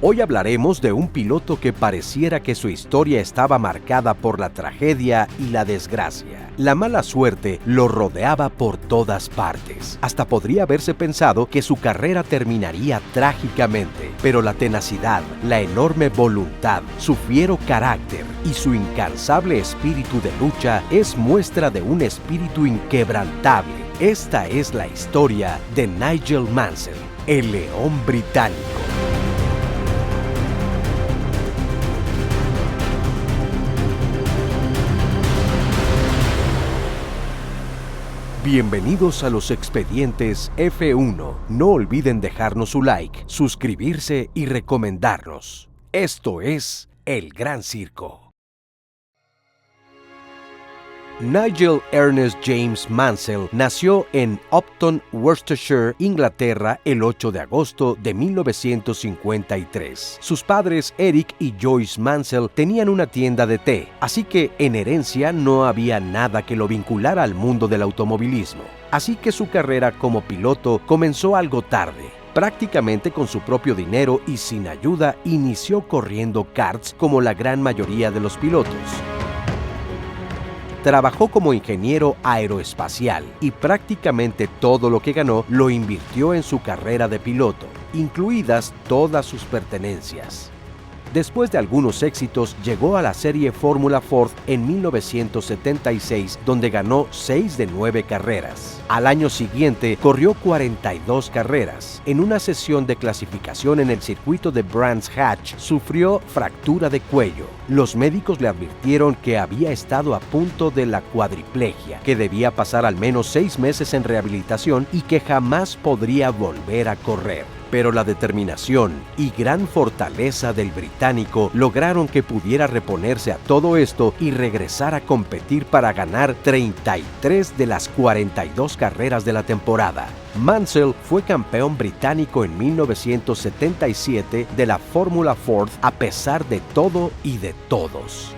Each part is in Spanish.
Hoy hablaremos de un piloto que pareciera que su historia estaba marcada por la tragedia y la desgracia. La mala suerte lo rodeaba por todas partes. Hasta podría haberse pensado que su carrera terminaría trágicamente, pero la tenacidad, la enorme voluntad, su fiero carácter y su incansable espíritu de lucha es muestra de un espíritu inquebrantable. Esta es la historia de Nigel Mansell, el león británico. Bienvenidos a los expedientes F1. No olviden dejarnos su like, suscribirse y recomendarnos. Esto es El Gran Circo. Nigel Ernest James Mansell nació en Upton, Worcestershire, Inglaterra, el 8 de agosto de 1953. Sus padres, Eric y Joyce Mansell, tenían una tienda de té, así que en herencia no había nada que lo vinculara al mundo del automovilismo. Así que su carrera como piloto comenzó algo tarde. Prácticamente con su propio dinero y sin ayuda, inició corriendo karts como la gran mayoría de los pilotos. Trabajó como ingeniero aeroespacial y prácticamente todo lo que ganó lo invirtió en su carrera de piloto, incluidas todas sus pertenencias. Después de algunos éxitos, llegó a la serie Fórmula Ford en 1976, donde ganó 6 de 9 carreras. Al año siguiente, corrió 42 carreras. En una sesión de clasificación en el circuito de Brands Hatch, sufrió fractura de cuello. Los médicos le advirtieron que había estado a punto de la cuadriplegia, que debía pasar al menos 6 meses en rehabilitación y que jamás podría volver a correr. Pero la determinación y gran fortaleza del británico lograron que pudiera reponerse a todo esto y regresar a competir para ganar 33 de las 42 carreras de la temporada. Mansell fue campeón británico en 1977 de la Fórmula Ford a pesar de todo y de todos.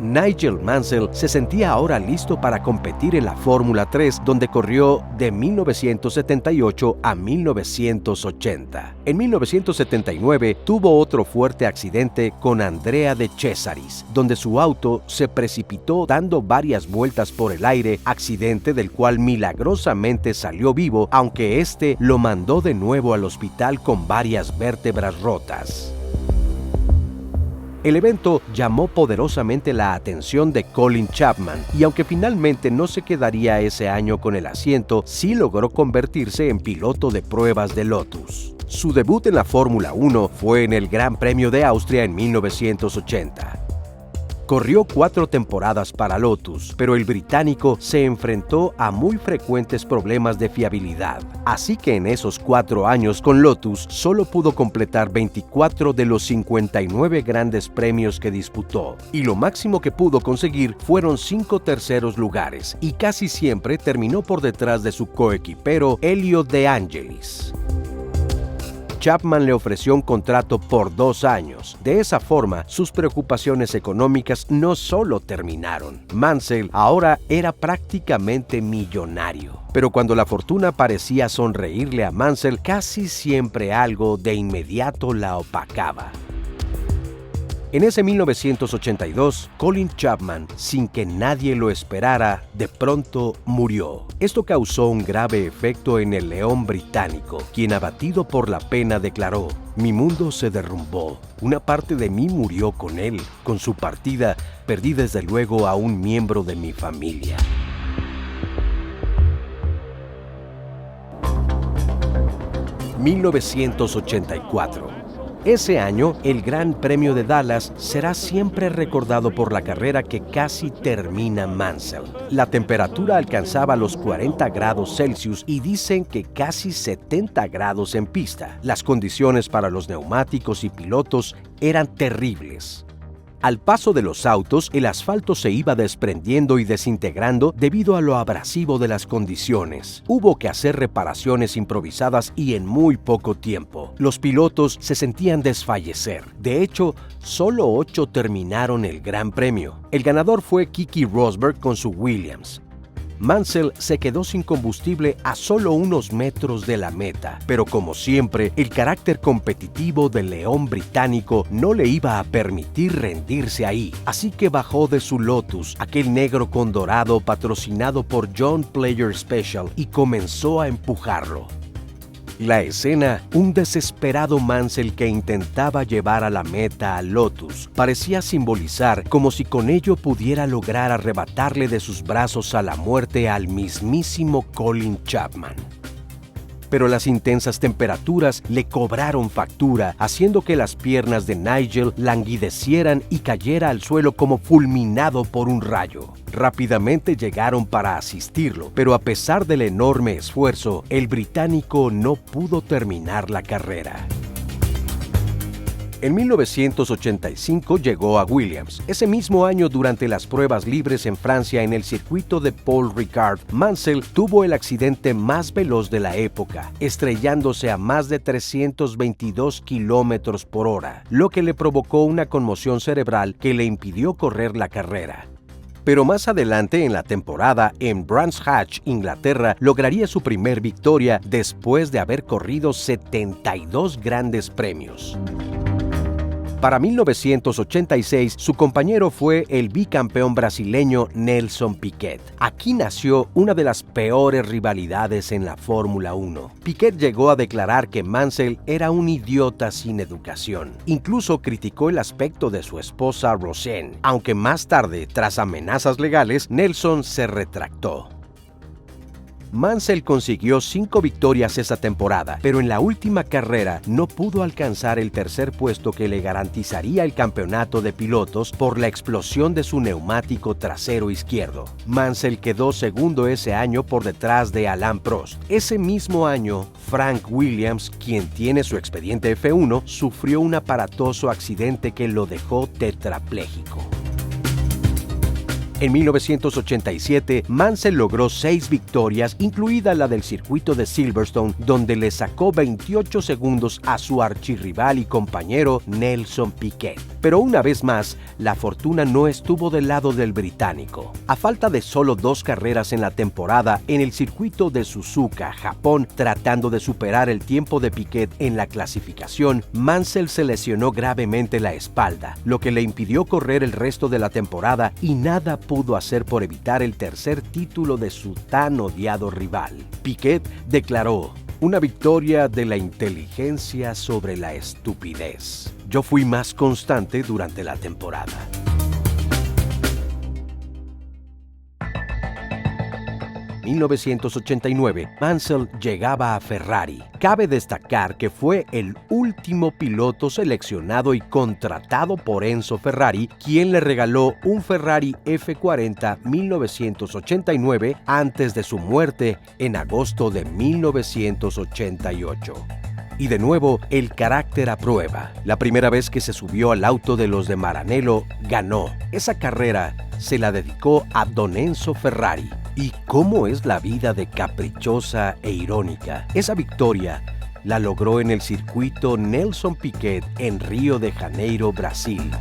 Nigel Mansell se sentía ahora listo para competir en la Fórmula 3, donde corrió de 1978 a 1980. En 1979 tuvo otro fuerte accidente con Andrea De Cesaris, donde su auto se precipitó dando varias vueltas por el aire, accidente del cual milagrosamente salió vivo, aunque este lo mandó de nuevo al hospital con varias vértebras rotas. El evento llamó poderosamente la atención de Colin Chapman y aunque finalmente no se quedaría ese año con el asiento, sí logró convertirse en piloto de pruebas de Lotus. Su debut en la Fórmula 1 fue en el Gran Premio de Austria en 1980. Corrió 4 temporadas para Lotus, pero el británico se enfrentó a muy frecuentes problemas de fiabilidad. Así que en esos 4 años con Lotus solo pudo completar 24 de los 59 grandes premios que disputó. Y lo máximo que pudo conseguir fueron 5 terceros lugares, y casi siempre terminó por detrás de su coequipero Elio De Angelis. Chapman le ofreció un contrato por 2 años. De esa forma, sus preocupaciones económicas no solo terminaron. Mansell ahora era prácticamente millonario. Pero cuando la fortuna parecía sonreírle a Mansell, casi siempre algo de inmediato la opacaba. En ese 1982, Colin Chapman, sin que nadie lo esperara, de pronto murió. Esto causó un grave efecto en el león británico, quien abatido por la pena declaró: "Mi mundo se derrumbó. Una parte de mí murió con él. Con su partida, perdí desde luego a un miembro de mi familia". (1984) Ese año, el Gran Premio de Dallas será siempre recordado por la carrera que casi termina Mansell. La temperatura alcanzaba los 40 grados Celsius y dicen que casi 70 grados en pista. Las condiciones para los neumáticos y pilotos eran terribles. Al paso de los autos, el asfalto se iba desprendiendo y desintegrando debido a lo abrasivo de las condiciones. Hubo que hacer reparaciones improvisadas y en muy poco tiempo. Los pilotos se sentían desfallecer. De hecho, solo 8 terminaron el Gran Premio. El ganador fue Keke Rosberg con su Williams. Mansell se quedó sin combustible a solo unos metros de la meta, pero como siempre, el carácter competitivo del león británico no le iba a permitir rendirse ahí, así que bajó de su Lotus, aquel negro con dorado patrocinado por John Player Special, y comenzó a empujarlo. La escena, un desesperado Mansell que intentaba llevar a la meta al Lotus, parecía simbolizar como si con ello pudiera lograr arrebatarle de sus brazos a la muerte al mismísimo Colin Chapman. Pero las intensas temperaturas le cobraron factura, haciendo que las piernas de Nigel languidecieran y cayera al suelo como fulminado por un rayo. Rápidamente llegaron para asistirlo, pero a pesar del enorme esfuerzo, el británico no pudo terminar la carrera. En 1985 llegó a Williams. Ese mismo año, durante las pruebas libres en Francia en el circuito de Paul Ricard, Mansell tuvo el accidente más veloz de la época, estrellándose a más de 322 kilómetros por hora, lo que le provocó una conmoción cerebral que le impidió correr la carrera. Pero más adelante en la temporada, en Brands Hatch, Inglaterra, lograría su primer victoria después de haber corrido 72 grandes premios. Para 1986, su compañero fue el bicampeón brasileño Nelson Piquet. Aquí nació una de las peores rivalidades en la Fórmula 1. Piquet llegó a declarar que Mansell era un idiota sin educación. Incluso criticó el aspecto de su esposa Roseanne, aunque más tarde, tras amenazas legales, Nelson se retractó. Mansell consiguió 5 victorias esa temporada, pero en la última carrera no pudo alcanzar el tercer puesto que le garantizaría el campeonato de pilotos por la explosión de su neumático trasero izquierdo. Mansell quedó segundo ese año por detrás de Alain Prost. Ese mismo año, Frank Williams, quien tiene su expediente F1, sufrió un aparatoso accidente que lo dejó tetrapléjico. En 1987, Mansell logró 6 victorias, incluida la del circuito de Silverstone, donde le sacó 28 segundos a su archirrival y compañero Nelson Piquet. Pero una vez más, la fortuna no estuvo del lado del británico. A falta de solo 2 carreras en la temporada, en el circuito de Suzuka, Japón, tratando de superar el tiempo de Piquet en la clasificación, Mansell se lesionó gravemente la espalda, lo que le impidió correr el resto de la temporada y nada pudo hacer por evitar el tercer título de su tan odiado rival. Piquet declaró: "Una victoria de la inteligencia sobre la estupidez. Yo fui más constante durante la temporada". En 1989, Mansell llegaba a Ferrari. Cabe destacar que fue el último piloto seleccionado y contratado por Enzo Ferrari, quien le regaló un Ferrari F40 1989 antes de su muerte en agosto de 1988. Y de nuevo, el carácter a prueba. La primera vez que se subió al auto de los de Maranello, ganó. Esa carrera se la dedicó a don Enzo Ferrari. ¿Y cómo es la vida de caprichosa e irónica? Esa victoria la logró en el circuito Nelson Piquet en Río de Janeiro, Brasil.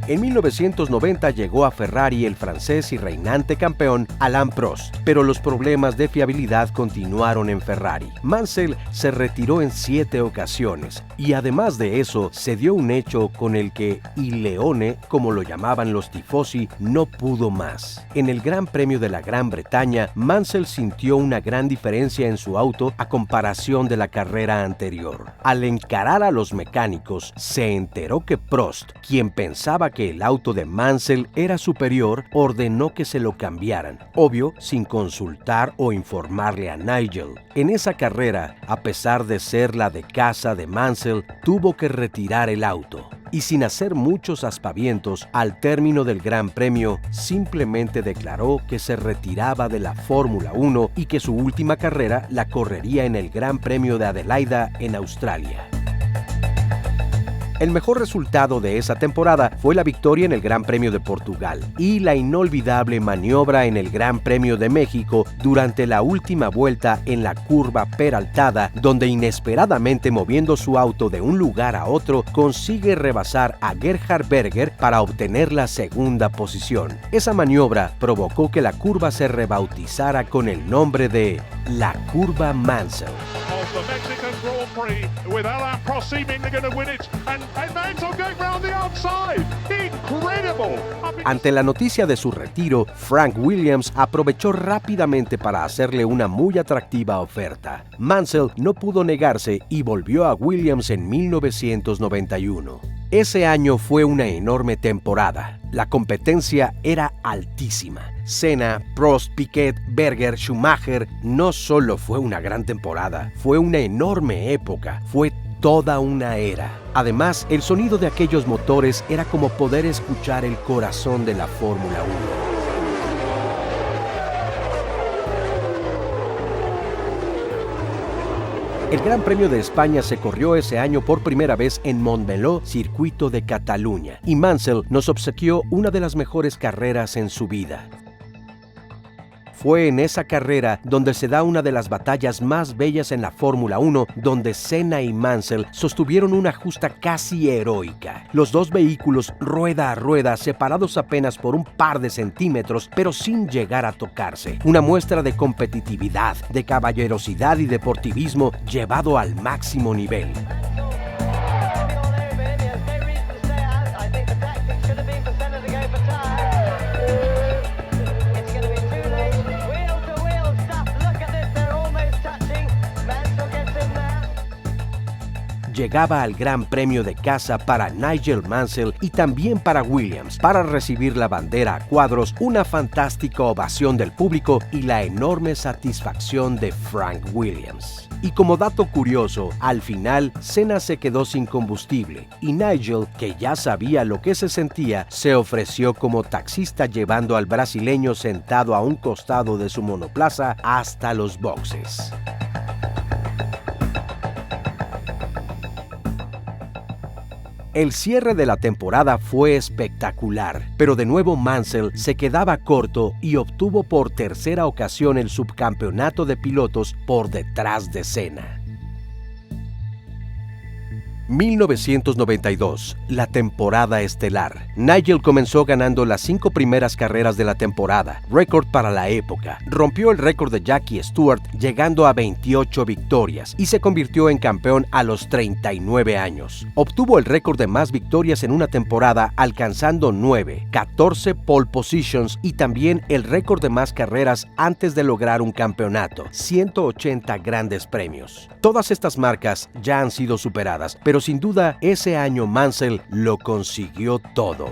En 1990 llegó a Ferrari el francés y reinante campeón Alain Prost, pero los problemas de fiabilidad continuaron en Ferrari. Mansell se retiró en 7 ocasiones y además de eso se dio un hecho con el que Il Leone, como lo llamaban los tifosi, no pudo más. En el Gran Premio de la Gran Bretaña, Mansell sintió una gran diferencia en su auto a comparación de la carrera anterior. Al encarar a los mecánicos, se enteró que Prost, quien pensaba que el auto de Mansell era superior, ordenó que se lo cambiaran, obvio sin consultar o informarle a Nigel. En esa carrera, a pesar de ser la de casa de Mansell, tuvo que retirar el auto. Y sin hacer muchos aspavientos, al término del Gran Premio, simplemente declaró que se retiraba de la Fórmula 1 y que su última carrera la correría en el Gran Premio de Adelaida en Australia. El mejor resultado de esa temporada fue la victoria en el Gran Premio de Portugal y la inolvidable maniobra en el Gran Premio de México durante la última vuelta en la curva peraltada, donde inesperadamente moviendo su auto de un lugar a otro consigue rebasar a Gerhard Berger para obtener la segunda posición. Esa maniobra provocó que la curva se rebautizara con el nombre de la Curva Mansell. Ante la noticia de su retiro, Frank Williams aprovechó rápidamente para hacerle una muy atractiva oferta. Mansell no pudo negarse y volvió a Williams en 1991. Ese año fue una enorme temporada. La competencia era altísima. Senna, Prost, Piquet, Berger, Schumacher. No solo fue una gran temporada, fue una enorme época, fue toda una era. Además, el sonido de aquellos motores era como poder escuchar el corazón de la Fórmula 1. El Gran Premio de España se corrió ese año por primera vez en Montmeló, circuito de Cataluña, y Mansell nos obsequió una de las mejores carreras en su vida. Fue en esa carrera donde se da una de las batallas más bellas en la Fórmula 1, donde Senna y Mansell sostuvieron una justa casi heroica. Los dos vehículos rueda a rueda, separados apenas por un par de centímetros, pero sin llegar a tocarse. Una muestra de competitividad, de caballerosidad y deportivismo llevado al máximo nivel. Llegaba al Gran Premio de casa para Nigel Mansell y también para Williams, para recibir la bandera a cuadros, una fantástica ovación del público y la enorme satisfacción de Frank Williams. Y como dato curioso, al final Senna se quedó sin combustible y Nigel, que ya sabía lo que se sentía, se ofreció como taxista llevando al brasileño sentado a un costado de su monoplaza hasta los boxes. El cierre de la temporada fue espectacular, pero de nuevo Mansell se quedaba corto y obtuvo por tercera ocasión el subcampeonato de pilotos por detrás de Senna. 1992, la temporada estelar. Nigel comenzó ganando las 5 primeras carreras de la temporada, récord para la época. Rompió el récord de Jackie Stewart llegando a 28 victorias y se convirtió en campeón a los 39 años. Obtuvo el récord de más victorias en una temporada alcanzando 9, 14 pole positions y también el récord de más carreras antes de lograr un campeonato, 180 grandes premios. Todas estas marcas ya han sido superadas, pero sin duda ese año Mansell lo consiguió todo.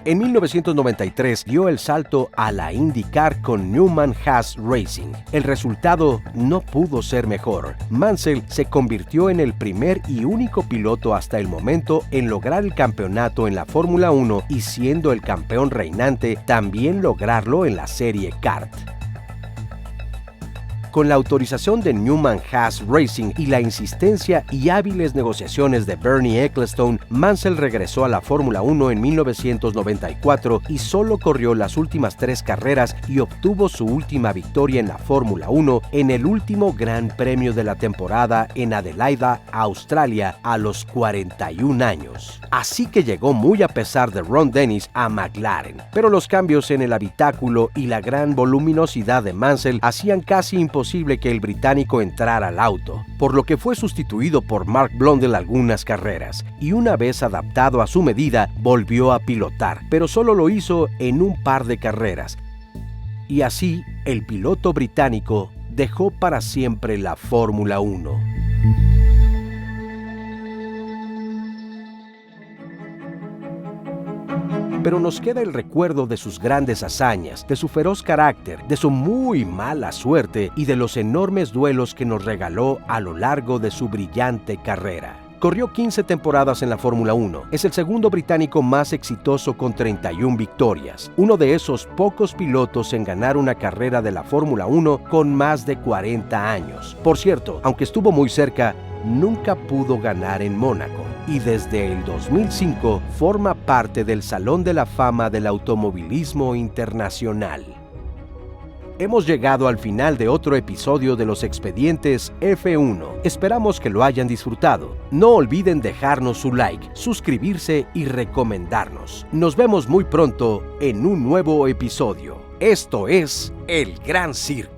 En 1993 dio el salto a la IndyCar con Newman Haas Racing. El resultado no pudo ser mejor. Mansell se convirtió en el primer y único piloto hasta el momento en lograr el campeonato en la Fórmula 1 y siendo el campeón reinante, también lograrlo en la serie kart. Con la autorización de Newman Haas Racing y la insistencia y hábiles negociaciones de Bernie Ecclestone, Mansell regresó a la Fórmula 1 en 1994 y solo corrió las últimas 3 carreras y obtuvo su última victoria en la Fórmula 1 en el último Gran Premio de la temporada en Adelaida, Australia, a los 41 años. Así que llegó muy a pesar de Ron Dennis a McLaren, pero los cambios en el habitáculo y la gran voluminosidad de Mansell hacían casi imposible que el británico entrara al auto, por lo que fue sustituido por Mark Blundell algunas carreras, y una vez adaptado a su medida, volvió a pilotar, pero solo lo hizo en un par de carreras. Y así, el piloto británico dejó para siempre la Fórmula 1. Pero nos queda el recuerdo de sus grandes hazañas, de su feroz carácter, de su muy mala suerte y de los enormes duelos que nos regaló a lo largo de su brillante carrera. Corrió 15 temporadas en la Fórmula 1. Es el segundo británico más exitoso con 31 victorias. Uno de esos pocos pilotos en ganar una carrera de la Fórmula 1 con más de 40 años. Por cierto, aunque estuvo muy cerca, nunca pudo ganar en Mónaco y desde el 2005 forma parte del Salón de la Fama del Automovilismo Internacional. Hemos llegado al final de otro episodio de los Expedientes F1. Esperamos que lo hayan disfrutado. No olviden dejarnos su like, suscribirse y recomendarnos. Nos vemos muy pronto en un nuevo episodio. Esto es El Gran Circo.